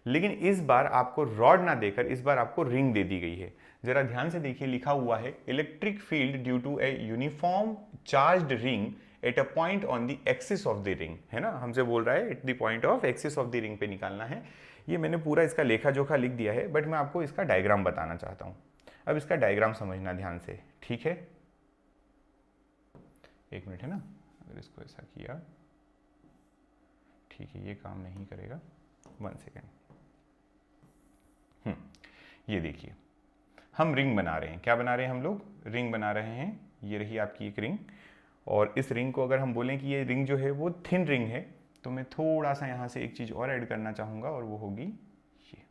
लेकिन इस बार आपको रॉड ना देकर इस बार आपको रिंग दे दी गई है। जरा ध्यान से देखिए, लिखा हुआ है electric field due to a uniform charged ring at a point on the axis of the ring, है ना, हमसे बोल रहा है at the point of axis of the ring पे निकालना है। ये मैंने पूरा इसका लेखा जोखा लिख दिया है, बट मैं आपको इसका डायग्राम बताना चाहता हूँ। अब इसका डायग्राम समझना ध्यान से, ठीक है, एक मिनट, है ना, अगर इसको ऐसा किया, ठीक है, ये काम नहीं करेगा, 1 सेकेंड। ये देखिए, हम रिंग बना रहे हैं, क्या बना रहे हैं हम लोग, रिंग बना रहे हैं। ये रही आपकी एक रिंग, और इस रिंग को अगर हम बोलें कि ये रिंग जो है वो थिन रिंग है, तो मैं थोड़ा सा यहाँ से एक चीज़ और ऐड करना चाहूँगा, और वो होगी ये।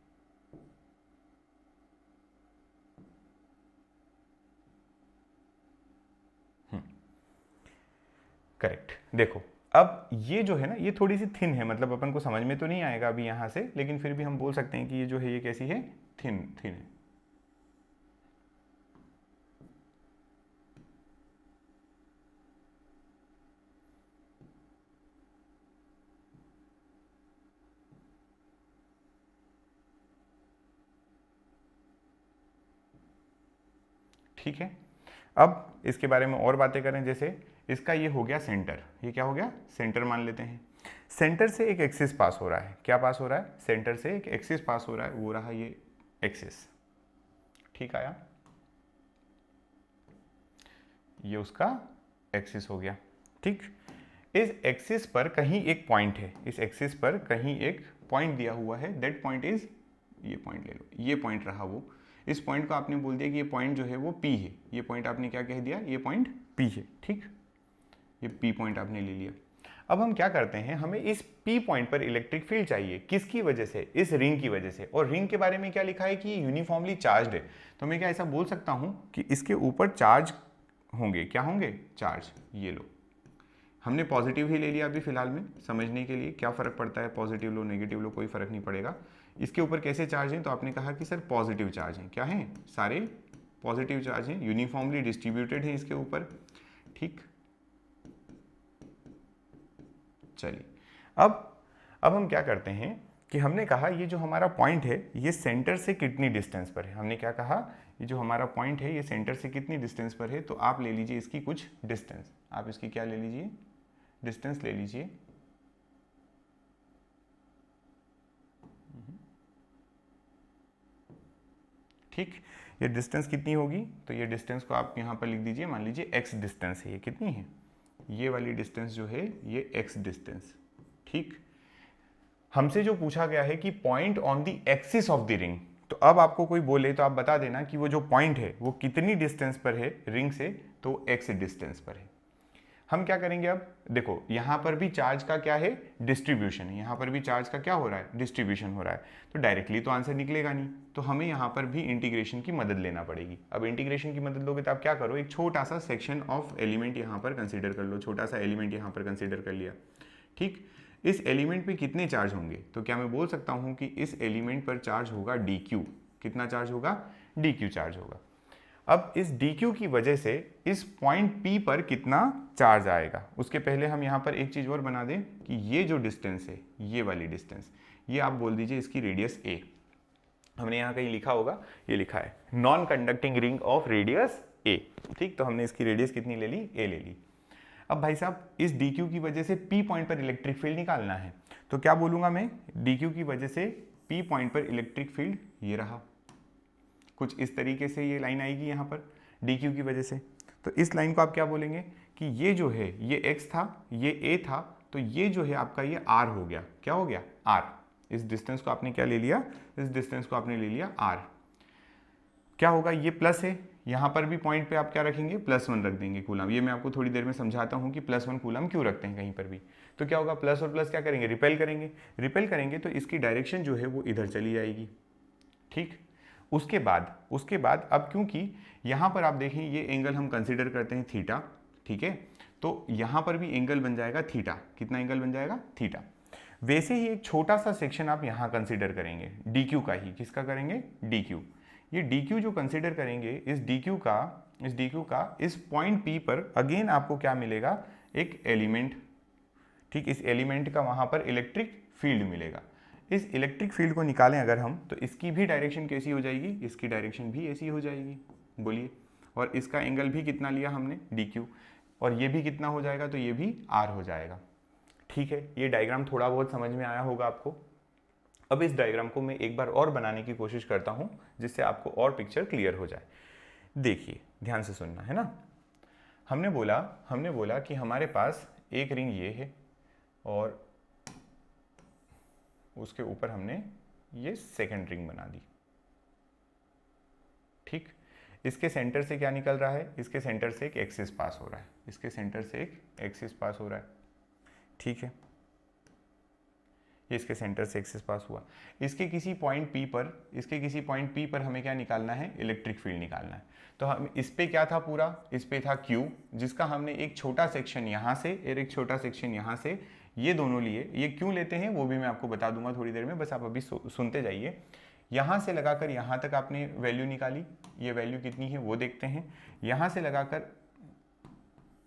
करेक्ट, देखो अब ये जो है ना, ये थोड़ी सी थिन है, मतलब अपन को समझ में तो नहीं आएगा अभी यहाँ से, लेकिन फिर भी हम बोल सकते हैं कि ये जो है ये कैसी है, थिन है। ठीक है, अब इसके बारे में और बातें करें। जैसे इसका ये हो गया सेंटर, ये क्या हो गया, सेंटर मान लेते हैं। सेंटर से एक एक्सिस पास हो रहा है, क्या पास हो रहा है, सेंटर से एक एक्सिस पास हो रहा है, वो रहा ये एक्सिस। ठीक आया, ये उसका एक्सिस हो गया। ठीक, इस एक्सिस पर कहीं एक पॉइंट है, इस एक्सिस पर कहीं एक पॉइंट दिया हुआ है, दैट पॉइंट इज, ये पॉइंट ले लो, ये पॉइंट रहा वो। इस पॉइंट को आपने बोल दिया कि ये पॉइंट जो है वो P है, ये पॉइंट आपने क्या कह दिया, ये पॉइंट P है। ठीक, ये P पॉइंट आपने ले लिया। अब हम क्या करते हैं, हमें इस P पॉइंट पर इलेक्ट्रिक फील्ड चाहिए, किसकी वजह से, इस रिंग की वजह से। और रिंग के बारे में क्या लिखा है कि यूनिफॉर्मली चार्ज्ड है, तो मैं क्या ऐसा बोल सकता हूं कि इसके ऊपर चार्ज होंगे, क्या होंगे, चार्ज। ये लो, हमने पॉजिटिव ही ले लिया अभी फिलहाल में, समझने के लिए क्या फ़र्क पड़ता है, पॉजिटिव लो नेगेटिव लो कोई फ़र्क नहीं पड़ेगा। इसके ऊपर कैसे चार्ज हैं, तो आपने कहा कि सर पॉजिटिव चार्ज हैं, क्या हैं, सारे पॉजिटिव चार्ज हैं, यूनिफॉर्मली डिस्ट्रीब्यूटेड हैं इसके ऊपर। ठीक, चलिए अब हम क्या करते हैं कि हमने कहा ये जो हमारा पॉइंट है ये सेंटर से कितनी डिस्टेंस पर है। हमने क्या कहा, ये जो हमारा पॉइंट है ये सेंटर से कितनी डिस्टेंस पर है, तो आप ले लीजिए इसकी कुछ डिस्टेंस, आप इसकी क्या ले लीजिए, डिस्टेंस ले लीजिए। ठीक, ये डिस्टेंस कितनी होगी, तो ये डिस्टेंस को आप यहाँ पर लिख दीजिए, मान लीजिए x डिस्टेंस है, ये कितनी है, ये वाली डिस्टेंस जो है ये x डिस्टेंस। ठीक, हमसे जो पूछा गया है कि point on the axis of the ring, तो अब आपको कोई बोले तो आप बता देना कि वो जो पॉइंट है वो कितनी डिस्टेंस पर है रिंग से, तो x डिस्टेंस पर है। हम क्या करेंगे, अब देखो यहाँ पर भी चार्ज का क्या है, डिस्ट्रीब्यूशन है, यहाँ पर भी चार्ज का क्या हो रहा है, डिस्ट्रीब्यूशन हो रहा है, तो डायरेक्टली तो आंसर निकलेगा नहीं, तो हमें यहाँ पर भी इंटीग्रेशन की मदद लेना पड़ेगी। अब इंटीग्रेशन की मदद लोगे तो आप क्या करो, एक छोटा सा सेक्शन ऑफ एलिमेंट यहाँ पर कंसिडर कर लो, छोटा सा एलिमेंट यहाँ पर कंसिडर कर लिया। ठीक, इस एलिमेंट पे कितने चार्ज होंगे, तो क्या मैं बोल सकता हूँ कि इस एलिमेंट पर चार्ज होगा dq, कितना चार्ज होगा, dq चार्ज होगा। अब इस dq की वजह से इस पॉइंट P पर कितना चार्ज आएगा, उसके पहले हम यहाँ पर एक चीज़ और बना दें कि ये जो डिस्टेंस है, ये वाली डिस्टेंस, ये आप बोल दीजिए इसकी रेडियस a। हमने यहाँ कहीं लिखा होगा, ये लिखा है non conducting ring of radius a। ठीक, तो हमने इसकी रेडियस कितनी ले ली, a ले ली। अब भाई साहब इस dq की वजह से P पॉइंट पर इलेक्ट्रिक फील्ड निकालना है, तो क्या बोलूँगा मैं, dq की वजह से P पॉइंट पर इलेक्ट्रिक फील्ड ये रहा, कुछ इस तरीके से ये लाइन आएगी यहाँ पर dq की वजह से। तो इस लाइन को आप क्या बोलेंगे कि ये जो है ये x था, ये a था, तो ये जो है आपका ये r हो गया, क्या हो गया, r। इस डिस्टेंस को आपने क्या ले लिया, इस डिस्टेंस को आपने ले लिया r। क्या होगा, ये प्लस है, यहाँ पर भी पॉइंट पे आप क्या रखेंगे, +1 रख देंगे कूलम। ये मैं आपको थोड़ी देर में समझाता हूँ कि +1 कूलम क्यों रखते हैं कहीं पर भी। तो क्या होगा, प्लस और प्लस क्या करेंगे, रिपेल करेंगे, रिपेल करेंगे तो इसकी डायरेक्शन जो है वो इधर चली जाएगी। ठीक, उसके बाद अब क्योंकि यहाँ पर आप देखें ये एंगल हम कंसिडर करते हैं थीटा, ठीक है, तो यहाँ पर भी एंगल बन जाएगा थीटा, कितना एंगल बन जाएगा, थीटा। वैसे ही एक छोटा सा सेक्शन आप यहाँ कंसिडर करेंगे DQ का ही, किसका करेंगे, DQ। ये DQ जो कंसिडर करेंगे, इस DQ का इस पॉइंट P पर अगेन आपको क्या मिलेगा, एक एलिमेंट। ठीक, इस एलिमेंट का वहाँ पर इलेक्ट्रिक फील्ड मिलेगा। इस इलेक्ट्रिक फील्ड को निकालें अगर हम, तो इसकी भी डायरेक्शन कैसी हो जाएगी, इसकी डायरेक्शन भी ऐसी हो जाएगी, बोलिए। और इसका एंगल भी कितना लिया हमने, DQ, और ये भी कितना हो जाएगा, तो ये भी R हो जाएगा। ठीक है, ये डायग्राम थोड़ा बहुत समझ में आया होगा आपको। अब इस डायग्राम को मैं एक बार और बनाने की कोशिश करता हूं जिससे आपको और पिक्चर क्लियर हो जाए। देखिए, ध्यान से सुनना है ना। हमने बोला कि हमारे पास एक रिंग ये है और उसके ऊपर हमने ये सेकंड रिंग बना दी। ठीक, इसके सेंटर से क्या निकल रहा है, इसके सेंटर से एक एक्सिस पास हो रहा है, इसके सेंटर से एक एक्सिस पास हो रहा है। ठीक है, ये इसके सेंटर से एक्सिस पास हुआ। इसके किसी पॉइंट P पर हमें क्या निकालना है, इलेक्ट्रिक फील्ड निकालना है। तो हम इस पे क्या था, पूरा इस पे था Q, जिसका हमने एक छोटा सेक्शन यहाँ से और एक छोटा सेक्शन यहाँ से, ये दोनों लिए। ये क्यों लेते हैं वो भी मैं आपको बता दूंगा थोड़ी देर में, बस आप अभी सुनते जाइए। यहाँ से लगाकर यहाँ तक आपने वैल्यू निकाली, ये वैल्यू कितनी है वो देखते हैं। यहाँ से लगाकर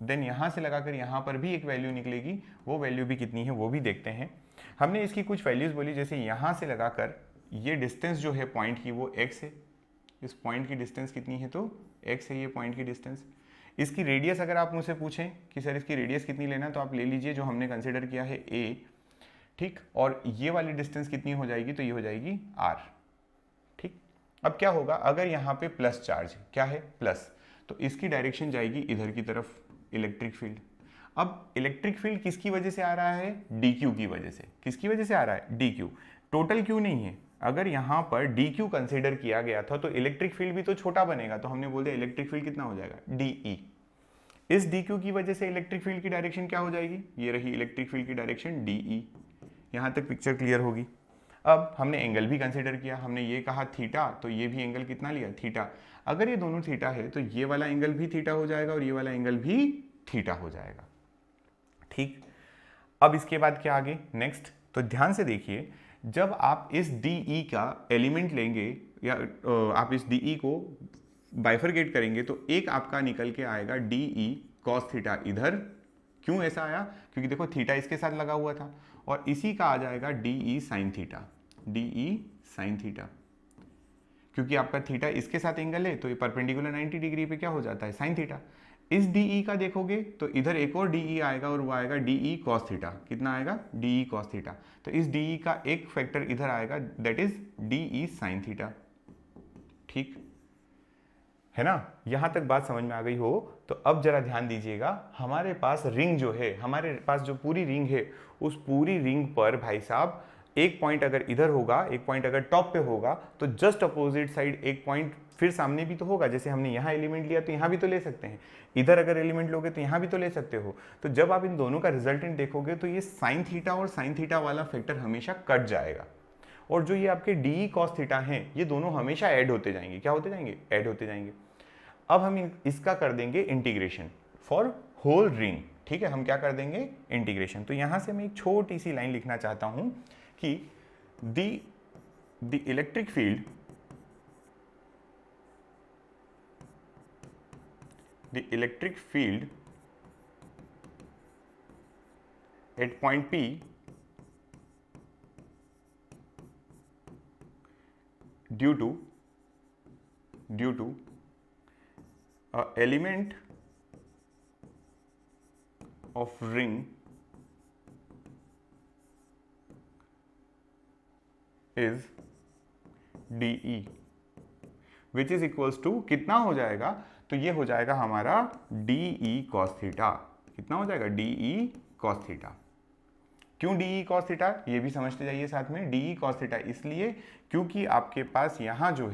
देन यहाँ से लगाकर यहाँ पर भी एक वैल्यू निकलेगी, वो वैल्यू भी कितनी है वो भी देखते हैं। हमने इसकी कुछ वैल्यूज बोली, जैसे यहाँ से लगाकर ये डिस्टेंस जो है पॉइंट की वो x है, इस पॉइंट की डिस्टेंस कितनी है, तो x है ये पॉइंट की डिस्टेंस। इसकी रेडियस अगर आप मुझसे पूछें कि सर इसकी रेडियस कितनी लेना, तो आप ले लीजिए जो हमने कंसिडर किया है a, ठीक, और ये वाली डिस्टेंस कितनी हो जाएगी, तो ये हो जाएगी r, ठीक। अब क्या होगा, अगर यहाँ पे प्लस चार्ज क्या है, प्लस, तो इसकी डायरेक्शन जाएगी इधर की तरफ, इलेक्ट्रिक फील्ड। अब इलेक्ट्रिक फील्ड किसकी वजह से आ रहा है, dq की वजह से। किसकी वजह से आ रहा है, dq, टोटल क्यू नहीं है। अगर यहाँ पर dq कंसीडर किया गया था तो इलेक्ट्रिक फील्ड भी तो छोटा बनेगा, तो हमने बोल दिया इलेक्ट्रिक फील्ड कितना हो जाएगा, de। इस dq की वजह से इलेक्ट्रिक फील्ड की डायरेक्शन क्या हो जाएगी, ये रही इलेक्ट्रिक फील्ड की डायरेक्शन de। यहाँ तक पिक्चर क्लियर होगी। अब हमने एंगल भी कंसीडर किया, हमने ये कहा थीटा, तो ये भी एंगल कितना लिया, थीटा। अगर ये दोनों थीटा है तो ये वाला एंगल भी थीटा हो जाएगा और ये वाला एंगल भी थीटा हो जाएगा, ठीक। अब इसके बाद क्या आगे, नेक्स्ट, तो ध्यान से देखिए, जब आप इस DE का एलिमेंट लेंगे या आप इस DE को बाइफरकेट करेंगे तो एक आपका निकल के आएगा DE cos थीटा इधर। क्यों ऐसा आया, क्योंकि देखो थीटा इसके साथ लगा हुआ था, और इसी का आ जाएगा DE sin theta, DE sin theta, क्योंकि आपका थीटा इसके साथ एंगल है तो ये परपेंडिकुलर 90 डिग्री पे क्या हो जाता है, साइन थीटा। इस DE का देखोगे तो इधर एक और DE आएगा और वो आएगा DE cos थीटा। कितना आएगा, DE cos थीटा। तो इस DE का एक फैक्टर इधर आएगा, that is DE sin theta, ठीक है ना। यहां तक बात समझ में आ गई हो तो अब जरा ध्यान दीजिएगा, हमारे पास रिंग जो है, हमारे पास जो पूरी रिंग है, उस पूरी रिंग पर भाई साहब एक पॉइंट अगर इधर होगा, एक पॉइंट अगर टॉप पे होगा, तो जस्ट अपोजिट साइड एक पॉइंट फिर सामने भी तो होगा। जैसे हमने यहाँ एलिमेंट लिया तो यहाँ भी तो ले सकते हैं, इधर अगर एलिमेंट लोगे तो यहाँ भी तो ले सकते हो। तो जब आप इन दोनों का रिजल्टेंट देखोगे तो ये साइन थीटा और साइन थीटा वाला फैक्टर हमेशा कट जाएगा, और जो ये आपके DE cos थीटा हैं ये दोनों हमेशा ऐड होते जाएंगे। क्या होते जाएंगे, ऐड होते जाएंगे। अब हम इसका कर देंगे इंटीग्रेशन फॉर होल रिंग, ठीक है। हम क्या कर देंगे, इंटीग्रेशन। तो यहां से मैं एक छोटी सी लाइन लिखना चाहता हूं कि the electric field, the electric field at point P due to element of ring is DE which is equals to कितना हो जाएगा, तो ये हो जाएगा हमारा DE cos थीटा। कितना हो जाएगा, DE cos थीटा। क्यों DE cos थीटा, ये भी समझते जाइए साथ में। DE cos थीटा इसलिए क्योंकि आपके पास यहाँ जो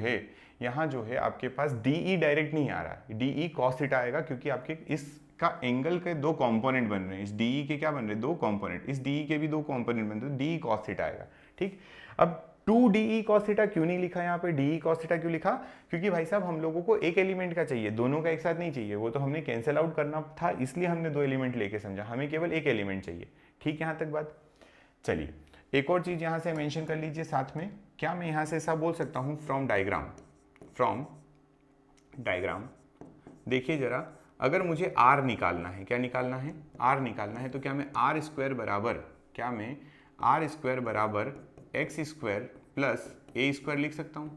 है आपके पास DE डायरेक्ट नहीं आ रहा है, DE cos थीटा आएगा, क्योंकि आपके इसका एंगल के दो कंपोनेंट बन रहे हैं। इस DE के क्या बन रहे हैं, दो कंपोनेंट, इस DE के भी दो कंपोनेंट बन रहे हैं, तो DE cos थीटा आएगा, ठीक। अब 2DE cos थीटा क्यों नहीं लिखा यहाँ पे, DE cos थीटा क्यों लिखा, क्योंकि भाई साहब हम लोगों को एक एलिमेंट का चाहिए, दोनों का एक साथ नहीं चाहिए। वो तो हमने कैंसिल आउट करना था, इसलिए हमने दो एलिमेंट लेके समझा, हमें केवल एक एलिमेंट चाहिए, ठीक। यहाँ तक बात। चलिए एक और चीज यहां से मेंशन कर लीजिए साथ में। क्या मैं यहां से ऐसा बोल सकता हूं, फ्रॉम डायग्राम देखिए जरा, अगर मुझे R निकालना है, क्या निकालना है, R निकालना है, तो क्या मैं R स्क्वायर बराबर x square plus a square लिख सकता हूं।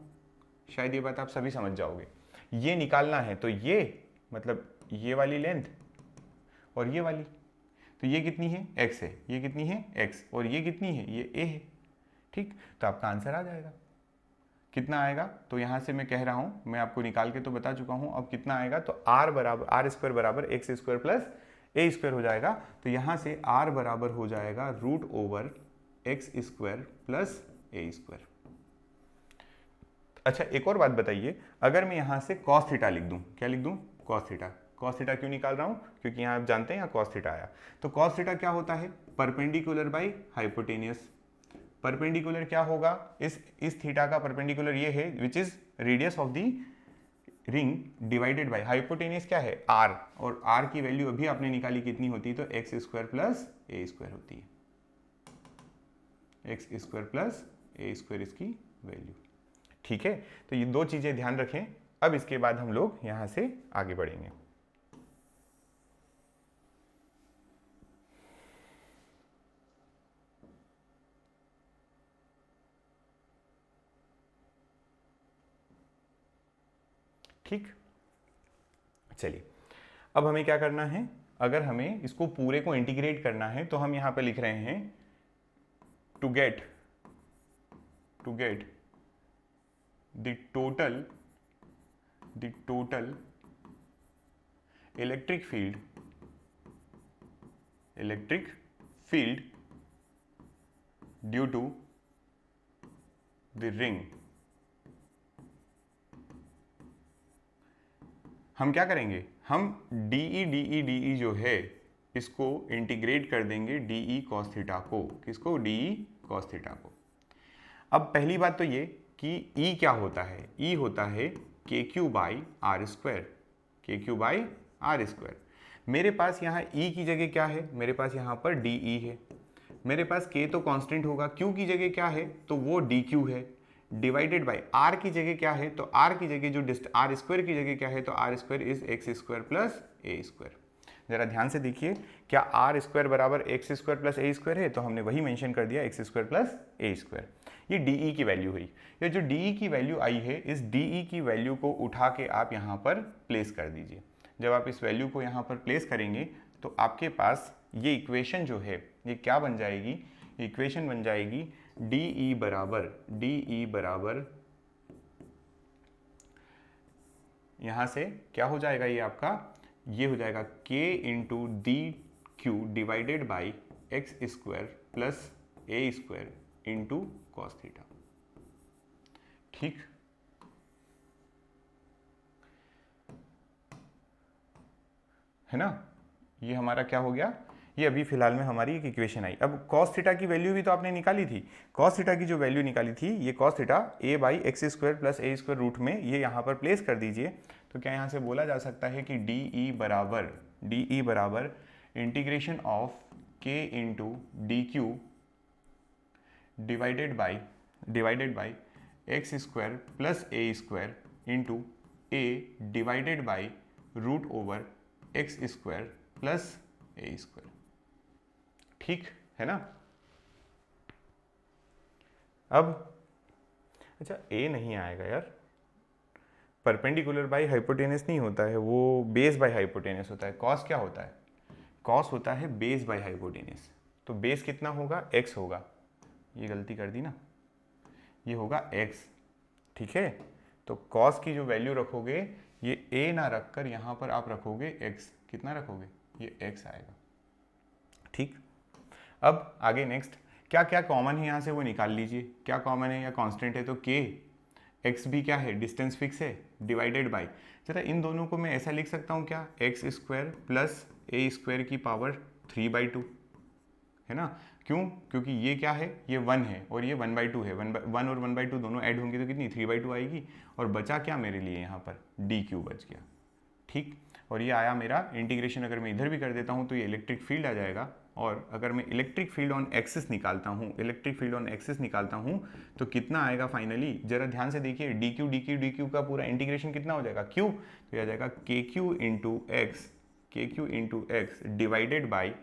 शायद ये बात आप सभी समझ जाओगे। ये निकालना है तो ये मतलब ये वाली लेंथ और ये वाली, तो ये कितनी है, x है, ये कितनी है, x, और ये कितनी है, ये a है, ठीक। तो आपका आंसर आ जाएगा। कितना आएगा, तो यहाँ से मैं कह रहा हूँ, मैं आपको निकाल के तो बता चुका हूँ, अब कितना आएगा, तो R स्क्वायर बराबर x square plus a square हो जाएगा। तो यहाँ से R बराबर हो जाएगा √x square plus a square. अच्छा एक और बात बताइए, अगर मैं यहाँ से cos थीटा लिख दूँ, क्या लिख दूँ, cos थीटा। cos थीटा क्यों निकाल रहा हूं, क्योंकि यहाँ आप जानते हैं यहाँ cos थीटा आया। तो cos थीटा क्या होता है, परपेंडिकुलर बाई हाइपोटेनियस। परपेंडिकुलर क्या होगा, इस थीटा का परपेंडिकुलर ये है which is radius of the ring divided by hypotenuse क्या है, r, और r की वैल्यू अभी आपने निकाली कितनी होती है, तो x square plus a square होती है, x square plus a square इसकी वैल्यू, ठीक है। तो ये दो चीजें ध्यान रखें। अब इसके बाद हम लोग यहां से आगे बढ़ेंगे। ठीक, चलिए अब हमें क्या करना है, अगर हमें इसको पूरे को इंटीग्रेट करना है तो हम यहां पे लिख रहे हैं to get the total electric field due to the ring. हम क्या करेंगे, हम DE जो है इसको इंटीग्रेट कर देंगे DE cos थीटा को, किसको, DE cos थीटा को। अब पहली बात तो ये कि E क्या होता है, E होता है KQ by r square, KQ by r square. मेरे पास यहाँ E की जगह क्या है, मेरे पास यहाँ पर DE है, मेरे पास K तो कांस्टेंट होगा, Q की जगह क्या है तो वो DQ है, डिवाइडेड बाई R की जगह क्या है तो R की जगह जो R स्क्वायर की जगह क्या है तो R square is x square plus a square. जरा ध्यान से देखिए, क्या आर स्क्वायर बराबर x square plus a square है, तो हमने वही मेंशन कर दिया x square plus a square. ये डीई की वैल्यू हुई। ये जो डीई की वैल्यू आई है, इस डीई की वैल्यू को उठा के आप यहाँ पर प्लेस कर दीजिए। जब आप इस वैल्यू को यहाँ पर प्लेस करेंगे तो आपके पास ये इक्वेशन जो है ये क्या बन जाएगी, इक्वेशन बन जाएगी डीई बराबर यहाँ से क्या हो जाएगा, ये आपका ये हो जाएगा k into d q divided by x square plus a square into cos theta. ठीक, है ना, ये हमारा क्या हो गया, ये अभी फिलहाल में हमारी एक इक्वेशन आई। अब cos थीटा की वैल्यू भी तो आपने निकाली थी, cos थीटा की जो वैल्यू निकाली थी ये cos theta a by x square plus a square root में ये यहाँ पर प्लेस कर दीजिए। तो क्या यहाँ से बोला जा सकता है कि डी ई बराबर integration of k into d q divided by x square plus a square into a divided by root over x square plus a square. ठीक है ना। अब अच्छा ए नहीं आएगा यार, परपेंडिकुलर बाई हाइपोटेनस नहीं होता है, वो बेस बाई हाइपोटेनस होता है। कॉस क्या होता है, कॉस होता है बेस बाई हाइपोटेनस। तो बेस कितना होगा, x होगा, ये गलती कर दी ना, ये होगा x। ठीक है, तो कॉस की जो वैल्यू रखोगे ये a ना रखकर यहाँ पर आप रखोगे x, कितना रखोगे, ये x आएगा। ठीक, अब आगे नेक्स्ट क्या क्या कॉमन है यहाँ से वो निकाल लीजिए। क्या कॉमन है या कांस्टेंट है, तो k, x भी क्या है, डिस्टेंस फिक्स है, डिवाइडेड बाई, जरा इन दोनों को मैं ऐसा लिख सकता हूँ क्या, x square plus a square की पावर 3/2, है ना। क्यों, क्योंकि ये क्या है, ये 1 है और ये 1/2 है, 1 और 1/2 दोनों ऐड होंगे तो कितनी 3/2 आएगी, और बचा क्या मेरे लिए यहाँ पर डी क्यू बच गया। ठीक, और ये आया मेरा इंटीग्रेशन। अगर मैं इधर भी कर देता हूँ तो ये इलेक्ट्रिक फील्ड आ जाएगा, और अगर मैं इलेक्ट्रिक फील्ड ऑन एक्सिस निकालता हूँ, तो कितना आएगा फाइनली, जरा ध्यान से देखिए, डी क्यू का पूरा इंटीग्रेशन कितना हो जाएगा, क्यू, तो आ जाएगा के Q into x divided by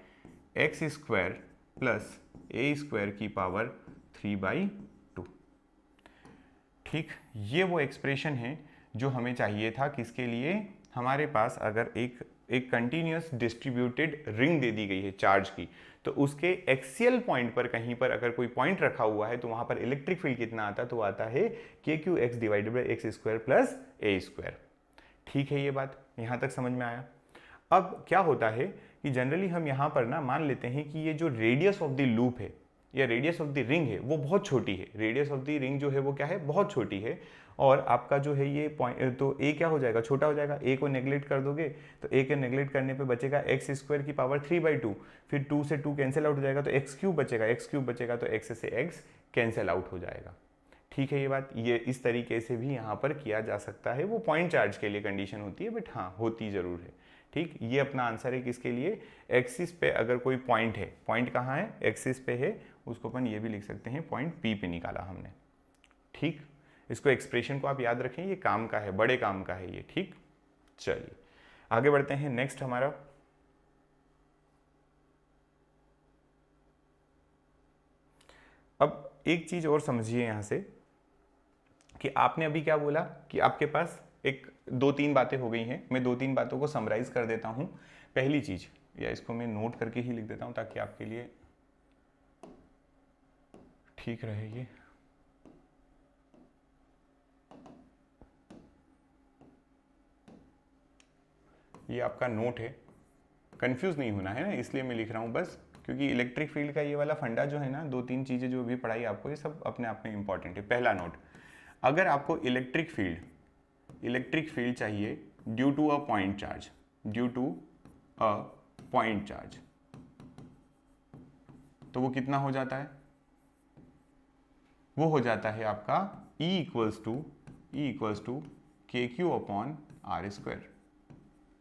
x square plus a square की पावर 3/2। ठीक, ये वो एक्सप्रेशन है जो हमें चाहिए था, किसके लिए, हमारे पास अगर एक कंटिन्यूस डिस्ट्रीब्यूटेड रिंग दे दी गई है चार्ज की, तो उसके एक्सियल पॉइंट पर कहीं पर अगर कोई पॉइंट रखा हुआ है तो वहां पर इलेक्ट्रिक फील्ड कितना आता है, तो आता है के Q x divided by x square plus a square. ठीक है, ये बात यहां तक समझ में आया। अब क्या होता है कि जनरली हम यहाँ पर ना मान लेते हैं कि ये जो रेडियस ऑफ द लूप है या रेडियस ऑफ द रिंग है वो बहुत छोटी है, रेडियस ऑफ द रिंग जो है वो क्या है, बहुत छोटी है, और आपका जो है ये पॉइंट, तो ए क्या हो जाएगा, छोटा हो जाएगा। ए को नेग्लेक्ट कर दोगे तो ए के नेग्लेक्ट करने पे बचेगा एक्स स्क्वायर की पावर 3/2, फिर 2 से 2 कैंसिल आउट हो जाएगा तो एक्स क्यूब बचेगा, तो एक्स से एक्स कैंसिल आउट हो जाएगा। ठीक है, ये बात, ये इस तरीके से भी यहाँ पर किया जा सकता है, वो पॉइंट चार्ज के लिए कंडीशन होती है, बट हाँ होती जरूर है। ठीक, ये अपना आंसर है किसके लिए, एक्सिस पे अगर कोई पॉइंट है, पॉइंट कहाँ है, एक्सिस पे है, उसको अपन ये भी लिख सकते हैं पॉइंट पी पे निकाला हमने। ठीक, इसको एक्सप्रेशन को आप याद रखें, ये काम का है, बड़े काम का है ये। ठीक, चलिए आगे बढ़ते हैं। नेक्स्ट हमारा अब एक चीज और समझिए यहां से कि आपने अभी क्या बोला कि आपके पास एक 2-3 बातें हो गई हैं, मैं 2-3 बातों को समराइज कर देता हूँ। पहली चीज़, या इसको मैं नोट करके ही लिख देता हूँ ताकि आपके लिए ठीक रहे। ये आपका नोट है, कंफ्यूज नहीं होना है ना, इसलिए मैं लिख रहा हूँ बस, क्योंकि इलेक्ट्रिक फील्ड का ये वाला फंडा जो है ना, 2-3 चीज़ें जो भी पढ़ाई आपको, ये सब अपने आप में इंपॉर्टेंट है। पहला नोट, अगर आपको इलेक्ट्रिक फील्ड चाहिए due to a point charge, due to a point charge, तो वो कितना हो जाता है? वो हो जाता है आपका E इक्वल्स टू के क्यू अपॉन आर स्क्वायर।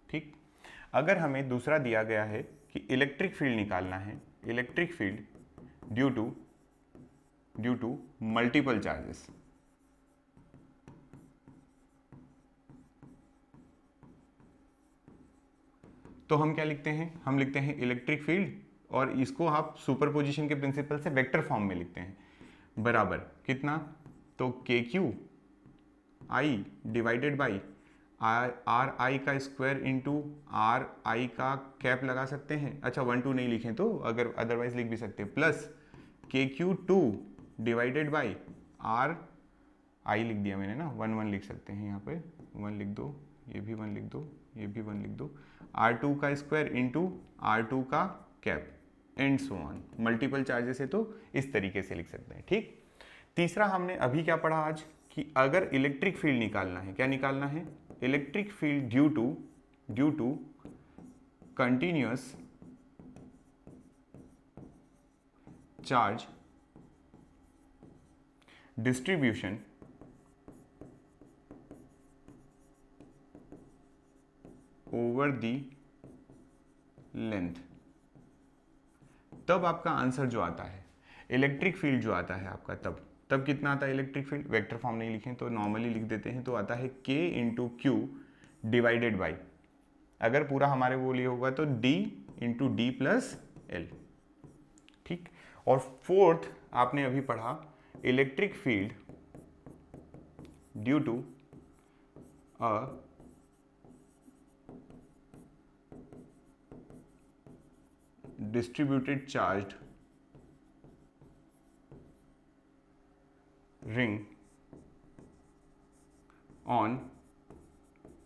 ठीक, अगर हमें दूसरा दिया गया है कि इलेक्ट्रिक फील्ड निकालना है, electric field due to multiple charges, तो हम क्या लिखते हैं? हम लिखते हैं इलेक्ट्रिक फील्ड, और इसको आप सुपरपोजिशन के प्रिंसिपल से वेक्टर फॉर्म में लिखते हैं, बराबर कितना? तो के Q I divided by are आई का स्क्वायर इंटू आर आई का कैप लगा सकते हैं। अच्छा 1-2 नहीं लिखें तो, अगर अदरवाइज लिख भी सकते हैं, प्लस के क्यू 2 डिवाइडेड बाई आर आई लिख दिया मैंने ना, 1-1 लिख सकते हैं, यहाँ पे 1 लिख दो, ये भी 1 लिख दो, ये भी 1 लिख दो, R2 का स्क्वायर इंटू R2 का cap and so on. Multiple charges है तो इस तरीके से लिख सकते हैं। ठीक, तीसरा हमने अभी क्या पढ़ा आज, कि अगर इलेक्ट्रिक फील्ड निकालना है, क्या निकालना है? Electric field due to continuous charge distribution over the length, तब आपका आंसर जो आता है, इलेक्ट्रिक फील्ड जो आता है आपका, तब कितना आता है इलेक्ट्रिक फील्ड? वेक्टर फॉर्म नहीं लिखें तो नॉर्मली लिख देते हैं, तो आता है K into q divided by, अगर पूरा हमारे वो लिए होगा तो D into d plus l. ठीक, और फोर्थ आपने अभी पढ़ा, electric field due to a distributed charged ring on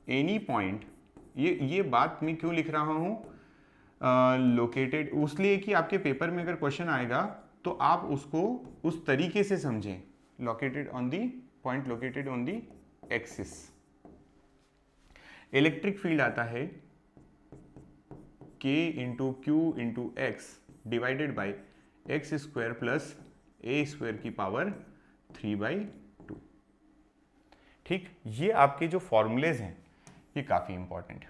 any point। ये बात मैं क्यों लिख रहा हूँ? लोकेटेड, उसलिए कि आपके पेपर में अगर क्वेश्चन आएगा तो आप उसको उस तरीके से समझें, located on the point, located on the axis. Electric field आता है K into Q into x divided by x square plus a square की पावर 3/2। ठीक, ये आपके जो फॉर्मूलेज हैं ये काफ़ी इंपॉर्टेंट है,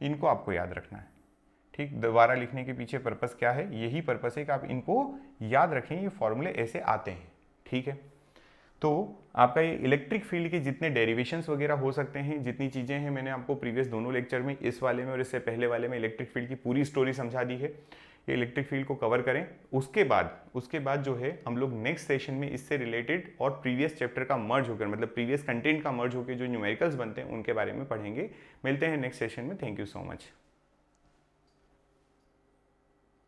इनको आपको याद रखना है। ठीक, दोबारा लिखने के पीछे पर्पस क्या है? यही पर्पस है कि आप इनको याद रखें, ये फॉर्मूले ऐसे आते हैं। ठीक है, तो आपका ये इलेक्ट्रिक फील्ड के जितने डेरिवेशंस वगैरह हो सकते हैं, जितनी चीज़ें हैं, मैंने आपको प्रीवियस दोनों लेक्चर में, इस वाले में और इससे पहले वाले में, इलेक्ट्रिक फील्ड की पूरी स्टोरी समझा दी है। ये इलेक्ट्रिक फील्ड को कवर करें, उसके बाद जो है हम लोग नेक्स्ट सेशन में इससे रिलेटेड और प्रीवियस चैप्टर का मर्ज होकर, मतलब प्रीवियस कंटेंट का मर्ज होकर जो न्यूमेरिकल्स बनते हैं उनके बारे में पढ़ेंगे। मिलते हैं नेक्स्ट सेशन में। Thank you so much.